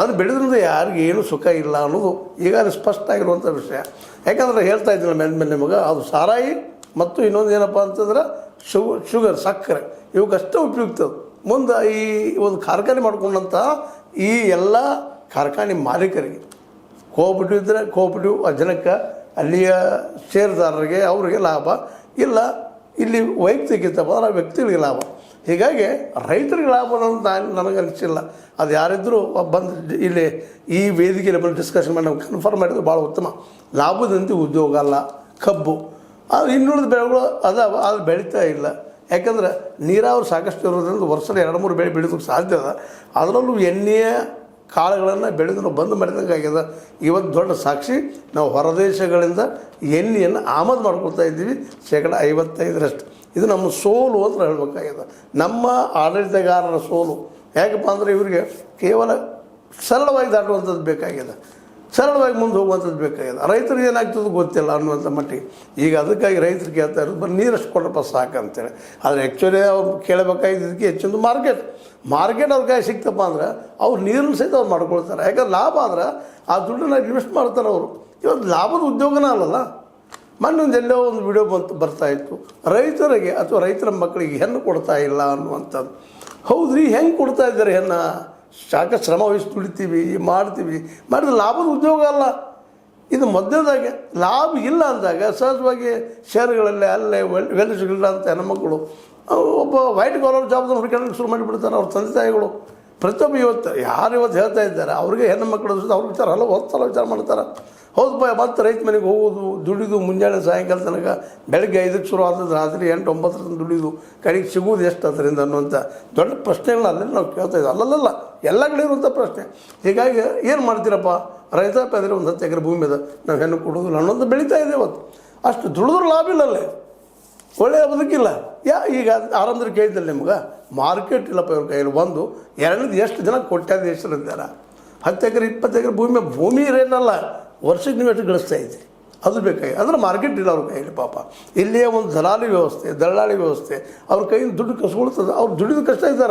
ಅದು ಬೆಳೆದ್ರಿಂದ ಯಾರಿಗೂ ಏನು ಸುಖ ಇಲ್ಲ ಅನ್ನೋದು ಈಗ ಸ್ಪಷ್ಟ ಆಗಿರುವಂಥ ವಿಷಯ. ಯಾಕಂದ್ರೆ ಹೇಳ್ತಾ ಇದ್ದಿಲ್ಲ ಮೇಲೆ ನಿಮಗೆ, ಅದು ಸಾರಾಯಿ ಮತ್ತು ಇನ್ನೊಂದು ಏನಪ್ಪ ಅಂತಂದ್ರೆ ಶುಗರ್ ಸಕ್ಕರೆ ಇವಕ್ಕಷ್ಟೇ ಉಪಯುಕ್ತ. ಮುಂದೆ ಈ ಒಂದು ಕಾರ್ಖಾನೆ ಮಾಡ್ಕೊಂಡಂಥ ಈ ಎಲ್ಲ ಕಾರ್ಖಾನೆ ಮಾಲೀಕರಿಗೆ ಕೋಆಪರೇಟಿವ್ ಇದ್ದರೆ ಕೋಆಪರೇಟಿವ್ ಜನಕ್ಕೆ ಅಲ್ಲಿಯ ಷೇರುದಾರರಿಗೆ ಅವರಿಗೆ ಲಾಭ ಇಲ್ಲ, ಇಲ್ಲಿ ವೈಯಕ್ತಿಕ ಬಂದ್ರೆ ವ್ಯಕ್ತಿಗಳಿಗೆ ಲಾಭ. ಹೀಗಾಗಿ ರೈತರಿಗೆ ಲಾಭ ಅನ್ನೋದು ನನಗೆ ಅನಿಸಿಲ್ಲ. ಅದು ಯಾರಿದ್ದರೂ ಬಂದು ಇಲ್ಲಿ ಈ ವೇದಿಕೆಯಲ್ಲಿ ಬಂದು ಡಿಸ್ಕಷನ್ ಮಾಡಿ ನಾವು ಕನ್ಫರ್ಮ್ ಮಾಡಿದ್ರು ಭಾಳ ಉತ್ತಮ. ಲಾಭದಂತೆ ಉದ್ಯೋಗ ಅಲ್ಲ ಕಬ್ಬು, ಅದು ಇನ್ನುಳಿದ ಬೆಳೆಗಳು ಅದು ಬೆಳೀತಾ ಇಲ್ಲ. ಯಾಕಂದ್ರೆ ನೀರಾವರಿ ಸಾಕಷ್ಟು ಇರೋದ್ರಿಂದ ವರ್ಷದ 2-3 ಬೆಳೆ ಬೆಳೆಯೋದಕ್ಕೆ ಸಾಧ್ಯ ಅದ. ಅದರಲ್ಲೂ ಎಣ್ಣೆಯ ಕಾಳುಗಳನ್ನು ಬೆಳೆದು ನಾವು ಬಂದ್ ಮಾಡಿದಂಗೆ ಆಗ್ಯದ. ಇವತ್ತು ದೊಡ್ಡ ಸಾಕ್ಷಿ, ನಾವು ಹೊರದೇಶಗಳಿಂದ ಎಣ್ಣೆಯನ್ನು ಆಮದು ಮಾಡ್ಕೊಳ್ತಾ ಇದ್ದೀವಿ 55%. ಇದು ನಮ್ಮ ಸೋಲು ಅಂತ ಹೇಳಬೇಕಾಗ್ಯದ, ನಮ್ಮ ಆಡಳಿತಗಾರರ ಸೋಲು. ಯಾಕಪ್ಪ ಅಂದರೆ ಇವರಿಗೆ ಕೇವಲ ಸರಳವಾಗಿ ದಾಟುವಂಥದ್ದು ಬೇಕಾಗ್ಯದ, ಸರಳವಾಗಿ ಮುಂದೆ ಹೋಗುವಂಥದ್ದು ಬೇಕಾಗಿದೆ. ರೈತರಿಗೆ ಏನಾಗ್ತದೆ ಗೊತ್ತಿಲ್ಲ ಅನ್ನುವಂಥ ಮಟ್ಟಿಗೆ ಈಗ ಅದಕ್ಕಾಗಿ ರೈತರು ಕೇಳ್ತಾ ಇರೋದು ಬರೀ ನೀರಷ್ಟು ಕೊಡಪ್ಪ ಸಾಕು ಅಂತೇಳಿ. ಆದರೆ ಆ್ಯಕ್ಚುಲಿ ಅವ್ರು ಕೇಳಬೇಕಾಗಿದ್ದಕ್ಕೆ ಹೆಚ್ಚೊಂದು ಮಾರ್ಕೆಟ್ ಅವ್ರ ಕೈ ಸಿಕ್ತಪ್ಪ ಅಂದ್ರೆ ಅವ್ರು ನೀರನ್ನು ಸಹಿತ ಅವ್ರು ಮಾಡ್ಕೊಳ್ತಾರೆ. ಯಾಕಂದ್ರೆ ಲಾಭ ಆದ್ರೆ ಆ ದುಡ್ಡನ್ನ ಇನ್ವೆಸ್ಟ್ ಮಾಡ್ತಾರೆ ಅವರು. ಇವತ್ತು ಲಾಭದ ಉದ್ಯೋಗನೇ ಅಲ್ಲಲ್ಲ. ಮೊನ್ನೊಂದು ಎಲ್ಲೋ ಒಂದು ವಿಡಿಯೋ ಬರ್ತಾಯಿತ್ತು, ರೈತರಿಗೆ ಅಥವಾ ರೈತರ ಮಕ್ಕಳಿಗೆ ಹೆಣ್ಣು ಕೊಡ್ತಾ ಇಲ್ಲ ಅನ್ನುವಂಥದ್ದು. ಹೌದ್ರಿ, ಹೆಂಗೆ ಕೊಡ್ತಾ ಇದ್ದಾರೆ ಹೆಣ್ಣು? ಸಾಕಷ್ಟು ಶ್ರಮ ವಹಿಸಿ ದುಡಿತೀವಿ, ಮಾಡಿದ್ರೆ ಲಾಭದ ಉದ್ಯೋಗ ಅಲ್ಲ ಇದು. ಮಧ್ಯದಾಗೆ ಲಾಭ ಇಲ್ಲ ಅಂದಾಗ ಸಹಜವಾಗಿ ಶೇರುಗಳಲ್ಲಿ ಅಲ್ಲೇ ವೆಲ್ಯೂಸ್ಗಳಿಲ್ಲ ಅಂತ ಹೆಣ್ಮಕ್ಳು ಒಬ್ಬ ವೈಟ್ ಕಾಲರ್ ಜಾಬ್ದನ್ನು ಹುಡುಕಿ ಶುರು ಮಾಡಿಬಿಡ್ತಾರೆ ಅವ್ರ ತಂದೆ ತಾಯಿಗಳು. ಪ್ರತಿಯೊಬ್ಬ ಯಾರು ಇವತ್ತು ಹೇಳ್ತಾ ಇದ್ದಾರೆ ಅವ್ರಿಗೆ ಹೆಣ್ಣು ಮಕ್ಕಳು ಅವ್ರ ವಿಚಾರ ಹೊತ್ತು ವಿಚಾರ ಮಾಡ್ತಾರೆ. ಹೌದು ಬಾ, ಮತ್ತೆ ರೈತ ಮನೆಗೆ ಹೋಗೋದು, ದುಡಿದು ಮುಂಜಾನೆ ಸಾಯಂಕಾಲ ತನಕ, ಬೆಳಗ್ಗೆ 5ಕ್ಕೆ ಶುರು ಆದ್ರೆ ರಾತ್ರಿ 8-9 ತನಕ ದುಡಿದು ಕಡೆಗೆ ಸಿಗೋದು ಎಷ್ಟು ಅದರಿಂದ ಅನ್ನುವಂಥ ದೊಡ್ಡ ಪ್ರಶ್ನೆಗಳನ್ನ ಅಲ್ಲೆಲ್ಲ ನಾವು ಕೇಳ್ತಾ ಇದ್ದೀವಿ. ಅಲ್ಲಲ್ಲ ಎಲ್ಲ ಕಡೆ ಇರುವಂಥ ಪ್ರಶ್ನೆ. ಹೀಗಾಗಿ ಏನು ಮಾಡ್ತೀರಪ್ಪ, ರೈತಾಪಿ ಅಂದರೆ ಒಂದು 10 ಎಕರೆ ಭೂಮಿ ಅದ, ನಾವು ಹೆಣ್ಣು ಕೊಡೋದಿಲ್ಲ ಅನ್ನೋದು ಬೆಳೀತಾ ಇದೆ ಇವತ್ತು. ಅಷ್ಟು ದುಡಿದ್ರು ಲಾಭ ಇಲ್ಲಲ್ಲೇ, ಒಳ್ಳೆಯ ಬದುಕಿಲ್ಲ. ಈಗ ಆರಂಭದಲ್ಲಿ ಕೇಳಿದ್ದಲ್ಲಿ ನಿಮ್ಗೆ ಮಾರ್ಕೆಟ್ ಇಲ್ಲಪ್ಪ ಇವ್ರ ಕೈಯಲ್ಲಿ. ಒಂದು ಎರಡನೇದು ಎಷ್ಟು ಜನ ಕೋಟ್ಯಾಧೀಶರಿದ್ದಾರೆ. 10 ಎಕರೆ 20 ಎಕರೆ ಭೂಮಿ ರೇಟಲ್ಲ, ವರ್ಷಕ್ಕೆ ನೀವು ಎಷ್ಟು ಗಳಿಸ್ತಾ ಇದ್ದೀರಿ ಅದು ಬೇಕಾಗಿ. ಅಂದ್ರೆ ಮಾರ್ಕೆಟ್ ಇಲ್ಲ ಅವ್ರ ಕೈಯಲ್ಲಿ. ಪಾಪ ಇಲ್ಲಿಯೇ ಒಂದು ದಳ್ಳಾಳಿ ವ್ಯವಸ್ಥೆ ಅವ್ರ ಕೈಯಿಂದ ದುಡ್ಡು ಕಸ್ಕೊಳ್ತದೆ. ಅವ್ರು ದುಡಿದು ಕಷ್ಟ ಇದ್ದಾರೆ.